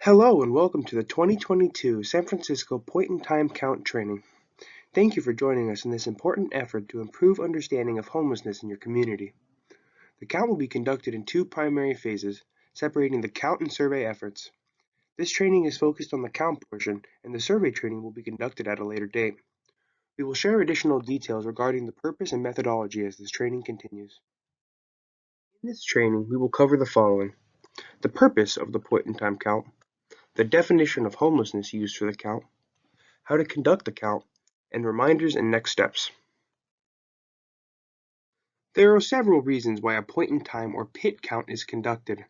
Hello and welcome to the 2022 San Francisco Point-in-Time Count training. Thank you for joining us in this important effort to improve understanding of homelessness in your community. The count will be conducted in two primary phases, separating the count and survey efforts. This training is focused on the count portion, and the survey training will be conducted at a later date. We will share additional details regarding the purpose and methodology as this training continues. In this training, we will cover the following: the purpose of the point-in-time count, the definition of homelessness used for the count, how to conduct the count, and reminders and next steps. There are several reasons why a point-in-time or PIT count is conducted.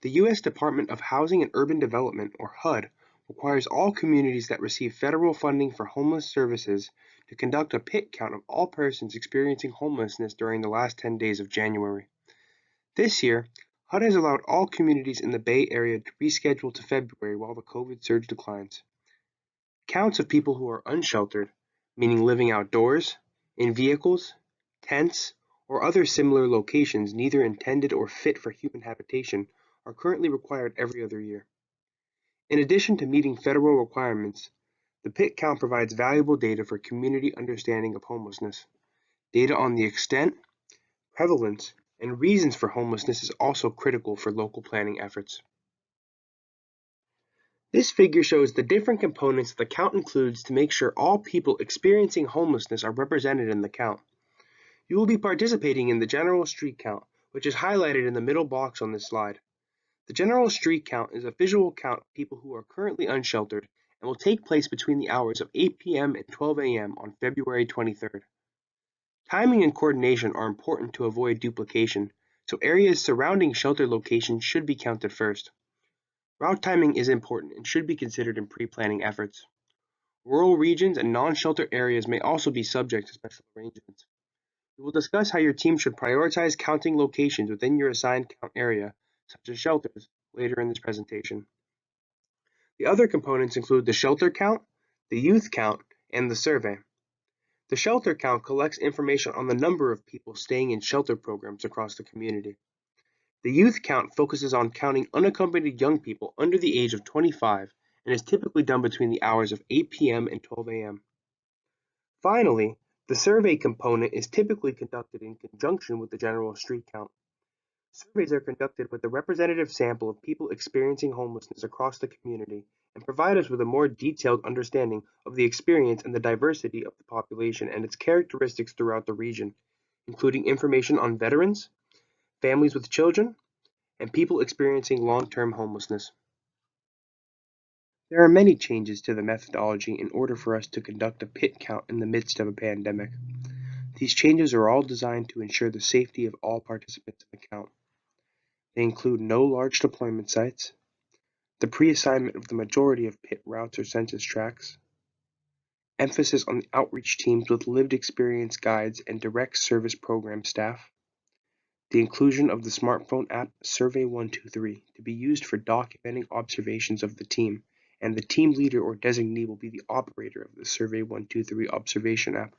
The U.S. Department of Housing and Urban Development, or HUD, requires all communities that receive federal funding for homeless services to conduct a PIT count of all persons experiencing homelessness during the last 10 days of January. This year, HUD has allowed all communities in the Bay Area to reschedule to February while the COVID surge declines. Counts of people who are unsheltered, meaning living outdoors, in vehicles, tents, or other similar locations neither intended or fit for human habitation, are currently required every other year. In addition to meeting federal requirements, the PIT count provides valuable data for community understanding of homelessness. Data on the extent, prevalence, and reasons for homelessness is also critical for local planning efforts. This figure shows the different components the count includes to make sure all people experiencing homelessness are represented in the count. You will be participating in the general street count, which is highlighted in the middle box on this slide. The general street count is a visual count of people who are currently unsheltered and will take place between the hours of 8 p.m. and 12 a.m. on February 23rd. Timing and coordination are important to avoid duplication, so areas surrounding shelter locations should be counted first. Route timing is important and should be considered in pre-planning efforts. Rural regions and non-shelter areas may also be subject to special arrangements. We will discuss how your team should prioritize counting locations within your assigned count area, such as shelters, later in this presentation. The other components include the shelter count, the youth count, and the survey. The shelter count collects information on the number of people staying in shelter programs across the community. The youth count focuses on counting unaccompanied young people under the age of 25 and is typically done between the hours of 8 p.m. and 12 a.m. Finally, the survey component is typically conducted in conjunction with the general street count. Surveys are conducted with a representative sample of people experiencing homelessness across the community and provide us with a more detailed understanding of the experience and the diversity of the population and its characteristics throughout the region, including information on veterans, families with children, and people experiencing long-term homelessness. There are many changes to the methodology in order for us to conduct a PIT count in the midst of a pandemic. These changes are all designed to ensure the safety of all participants in the count. They include no large deployment sites, the pre-assignment of the majority of PIT routes or census tracts, emphasis on the outreach teams with lived experience guides and direct service program staff, the inclusion of the smartphone app Survey123 to be used for documenting observations of the team, and the team leader or designee will be the operator of the Survey123 observation app.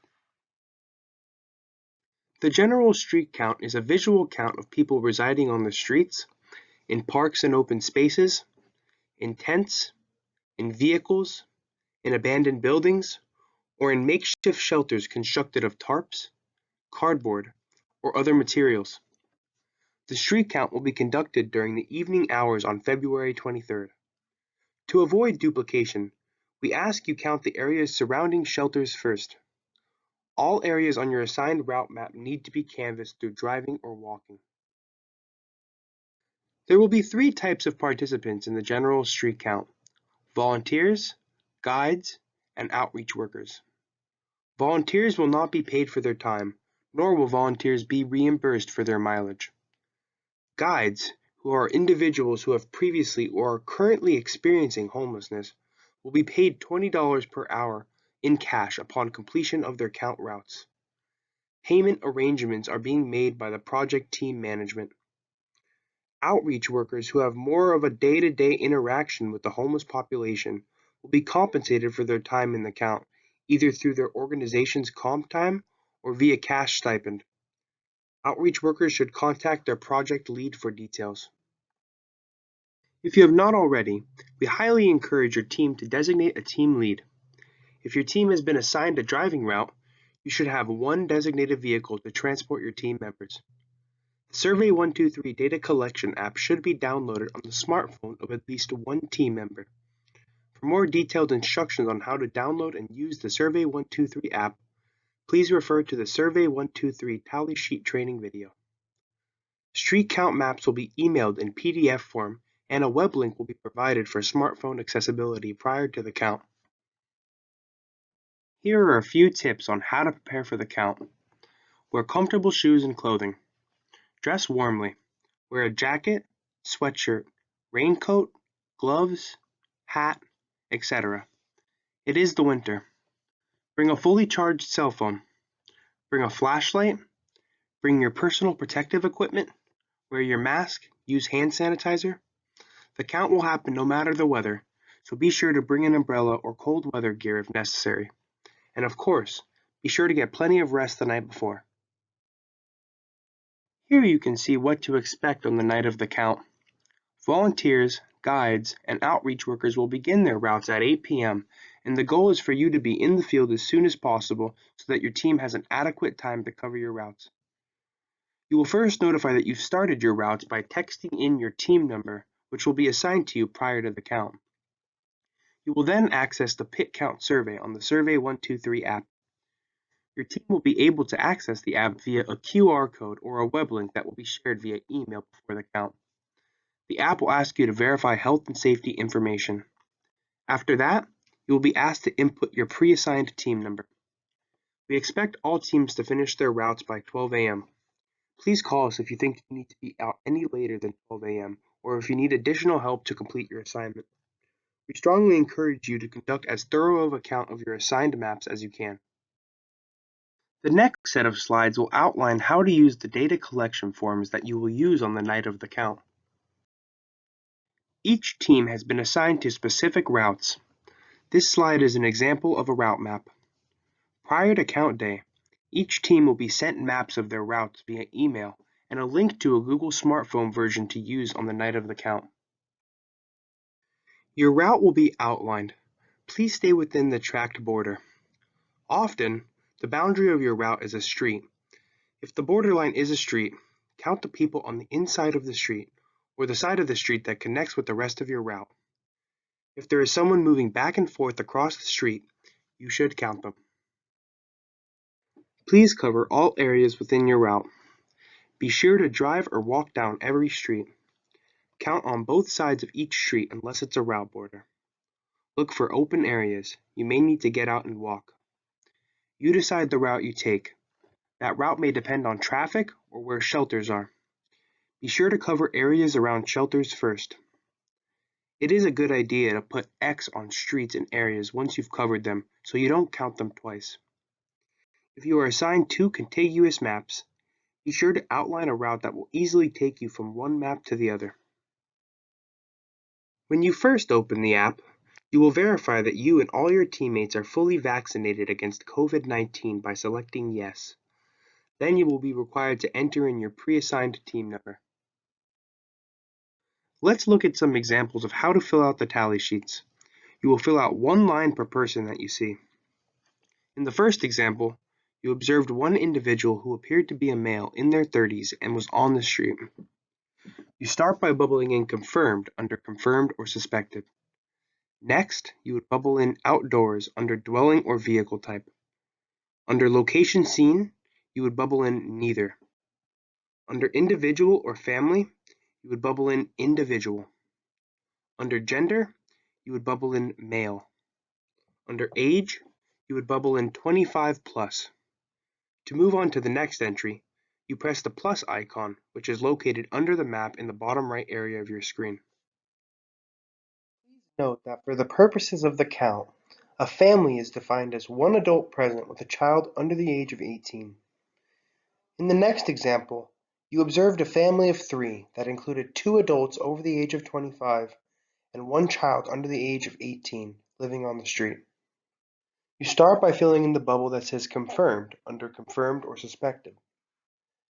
The general street count is a visual count of people residing on the streets, in parks and open spaces, in tents, in vehicles, in abandoned buildings, or in makeshift shelters constructed of tarps, cardboard, or other materials. The street count will be conducted during the evening hours on February 23rd. To avoid duplication, we ask you count the areas surrounding shelters first. All areas on your assigned route map need to be canvassed through driving or walking. There will be three types of participants in the general street count: volunteers, guides, and outreach workers. Volunteers will not be paid for their time, nor will volunteers be reimbursed for their mileage. Guides, who are individuals who have previously or are currently experiencing homelessness, will be paid $20 per hour in cash upon completion of their count routes. Payment arrangements are being made by the project team management. Outreach workers who have more of a day-to-day interaction with the homeless population will be compensated for their time in the count, either through their organization's comp time or via cash stipend. Outreach workers should contact their project lead for details. If you have not already, We highly encourage your team to designate a team lead. If your team has been assigned a driving route, you should have one designated vehicle to transport your team members. The Survey123 data collection app should be downloaded on the smartphone of at least one team member. For more detailed instructions on how to download and use the Survey123 app, please refer to the Survey123 tally sheet training video. Street count maps will be emailed in PDF form, and a web link will be provided for smartphone accessibility prior to the count. Here are a few tips on how to prepare for the count. Wear comfortable shoes and clothing. Dress warmly. Wear a jacket, sweatshirt, raincoat, gloves, hat, etc. It is the winter. Bring a fully charged cell phone. Bring a flashlight. Bring your personal protective equipment. Wear your mask. Use hand sanitizer. The count will happen no matter the weather, so be sure to bring an umbrella or cold weather gear if necessary. And of course, be sure to get plenty of rest the night before. Here you can see what to expect on the night of the count. Volunteers, guides, and outreach workers will begin their routes at 8 p.m., and the goal is for you to be in the field as soon as possible so that your team has an adequate time to cover your routes. You will first notify that you've started your routes by texting in your team number, which will be assigned to you prior to the count. You will then access the Pit Count survey on the Survey123 app. Your team will be able to access the app via a QR code or a web link that will be shared via email before the count. The app will ask you to verify health and safety information. After that, you will be asked to input your pre-assigned team number. We expect all teams to finish their routes by 12 a.m. Please call us if you think you need to be out any later than 12 a.m. or if you need additional help to complete your assignment. We strongly encourage you to conduct as thorough of a count of your assigned maps as you can. The next set of slides will outline how to use the data collection forms that you will use on the night of the count. Each team has been assigned to specific routes. This slide is an example of a route map. Prior to count day, each team will be sent maps of their routes via email and a link to a Google smartphone version to use on the night of the count. Your route will be outlined. Please stay within the tracked border. Often, the boundary of your route is a street. If the borderline is a street, count the people on the inside of the street or the side of the street that connects with the rest of your route. If there is someone moving back and forth across the street, you should count them. Please cover all areas within your route. Be sure to drive or walk down every street. Count on both sides of each street unless it's a route border. Look for open areas. You may need to get out and walk. You decide the route you take. That route may depend on traffic or where shelters are. Be sure to cover areas around shelters first. It is a good idea to put X on streets and areas once you've covered them so you don't count them twice. If you are assigned two contiguous maps, be sure to outline a route that will easily take you from one map to the other. When you first open the app, you will verify that you and all your teammates are fully vaccinated against COVID-19 by selecting Yes. Then you will be required to enter in your pre-assigned team number. Let's look at some examples of how to fill out the tally sheets. You will fill out one line per person that you see. In the first example, you observed one individual who appeared to be a male in their 30s and was on the street. You start by bubbling in confirmed under confirmed or suspected. Next, you would bubble in outdoors under dwelling or vehicle type. Under location seen, you would bubble in neither. Under individual or family, you would bubble in individual. Under gender, you would bubble in male. Under age, you would bubble in 25 plus. To move on to the next entry, you press the plus icon, which is located under the map in the bottom right area of your screen. Please note that for the purposes of the count, a family is defined as one adult present with a child under the age of 18. In the next example, you observed a family of 3 that included 2 adults over the age of 25 and 1 child under the age of 18 living on the street. You start by filling in the bubble that says confirmed under confirmed or suspected.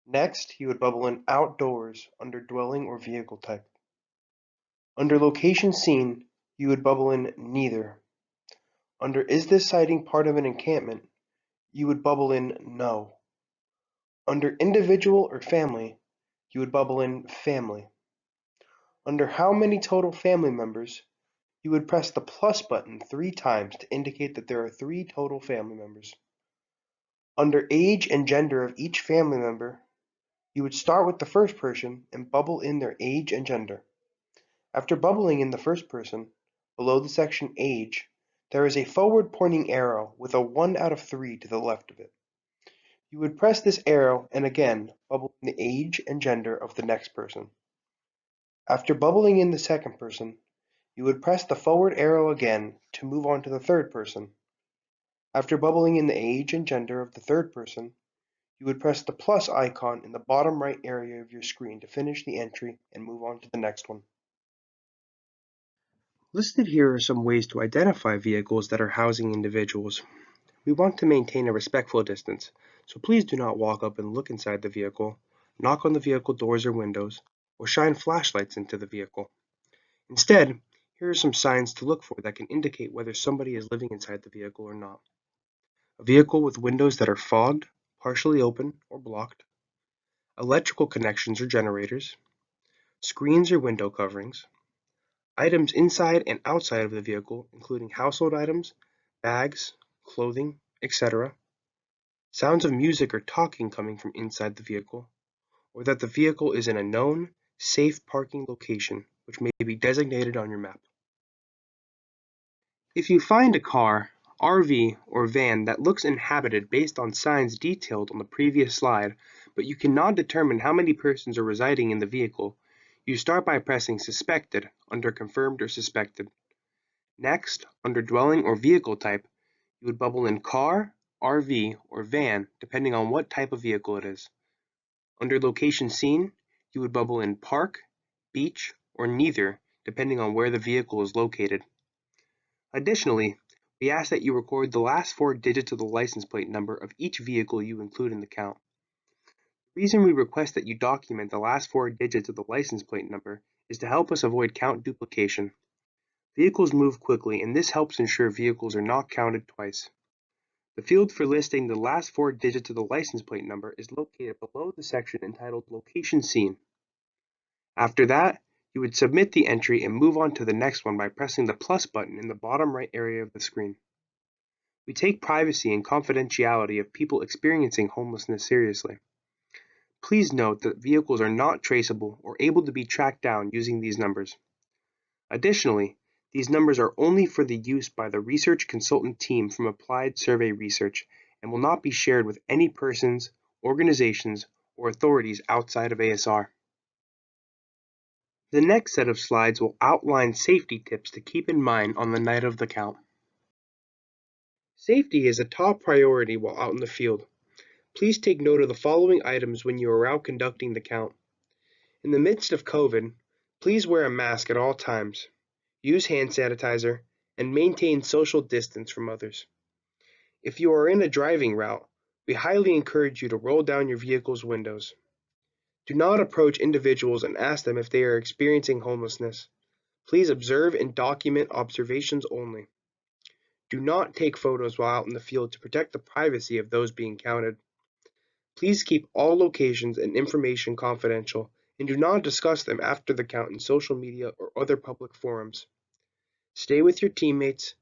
Next, you would bubble in outdoors under dwelling or vehicle type. Under location seen, you would bubble in neither. Under is this sighting part of an encampment, you would bubble in no. Under individual or family, you would bubble in family. Under how many total family members, you would press the plus button 3 times to indicate that there are 3 total family members. Under age and gender of each family member, you would start with the first person and bubble in their age and gender. After bubbling in the first person, below the section age, there is a forward pointing arrow with a 1 out of 3 to the left of it. You would press this arrow and again bubble in the age and gender of the next person. After bubbling in the second person, you would press the forward arrow again to move on to the third person. After bubbling in the age and gender of the third person, you would press the plus icon in the bottom right area of your screen to finish the entry and move on to the next one. Listed here are some ways to identify vehicles that are housing individuals. We want to maintain a respectful distance, so please do not walk up and look inside the vehicle, knock on the vehicle doors or windows, or shine flashlights into the vehicle. Instead, here are some signs to look for that can indicate whether somebody is living inside the vehicle or not. A vehicle with windows that are fogged, partially open, or blocked. Electrical connections or generators. Screens or window coverings. Items inside and outside of the vehicle, including household items, bags, clothing, etc. Sounds of music or talking coming from inside the vehicle, or that the vehicle is in a known, safe parking location, which may be designated on your map. If you find a car, RV, or van that looks inhabited based on signs detailed on the previous slide, but you cannot determine how many persons are residing in the vehicle, you start by pressing Suspected under Confirmed or Suspected. Next, under Dwelling or Vehicle Type, you would bubble in Car, RV, or Van, depending on what type of vehicle it is. Under Location Seen, you would bubble in Park, Beach, or Neither, depending on where the vehicle is located. Additionally, we ask that you record the last 4 digits of the license plate number of each vehicle you include in the count. The reason we request that you document the last 4 digits of the license plate number is to help us avoid count duplication. Vehicles move quickly, and this helps ensure vehicles are not counted twice. The field for listing the last 4 digits of the license plate number is located below the section entitled Location Seen. After that, you would submit the entry and move on to the next one by pressing the plus button in the bottom right area of the screen. We take privacy and confidentiality of people experiencing homelessness seriously. Please note that vehicles are not traceable or able to be tracked down using these numbers. Additionally, these numbers are only for the use by the research consultant team from Applied Survey Research and will not be shared with any persons, organizations, or authorities outside of ASR. The next set of slides will outline safety tips to keep in mind on the night of the count. Safety is a top priority while out in the field. Please take note of the following items when you are out conducting the count. In the midst of COVID, please wear a mask at all times, use hand sanitizer, and maintain social distance from others. If you are in a driving route, we highly encourage you to roll down your vehicle's windows. Do not approach individuals and ask them if they are experiencing homelessness. Please observe and document observations only. Do not take photos while out in the field to protect the privacy of those being counted. Please keep all locations and information confidential and do not discuss them after the count in social media or other public forums. Stay with your teammates,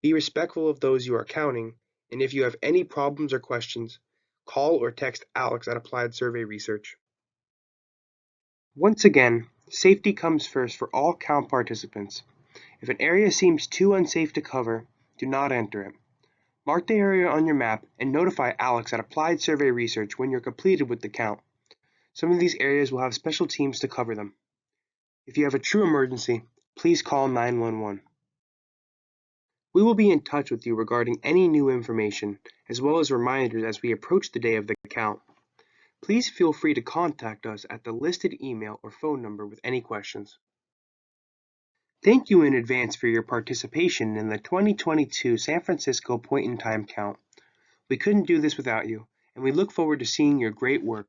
be respectful of those you are counting, and if you have any problems or questions, call or text Alex at Applied Survey Research. Once again, safety comes first for all count participants. If an area seems too unsafe to cover, do not enter it. Mark the area on your map and notify Alex at Applied Survey Research when you're completed with the count. Some of these areas will have special teams to cover them. If you have a true emergency, please call 911. We will be in touch with you regarding any new information, as well as reminders as we approach the day of the count. Please feel free to contact us at the listed email or phone number with any questions. Thank you in advance for your participation in the 2022 San Francisco Point in Time Count. We couldn't do this without you, and we look forward to seeing your great work.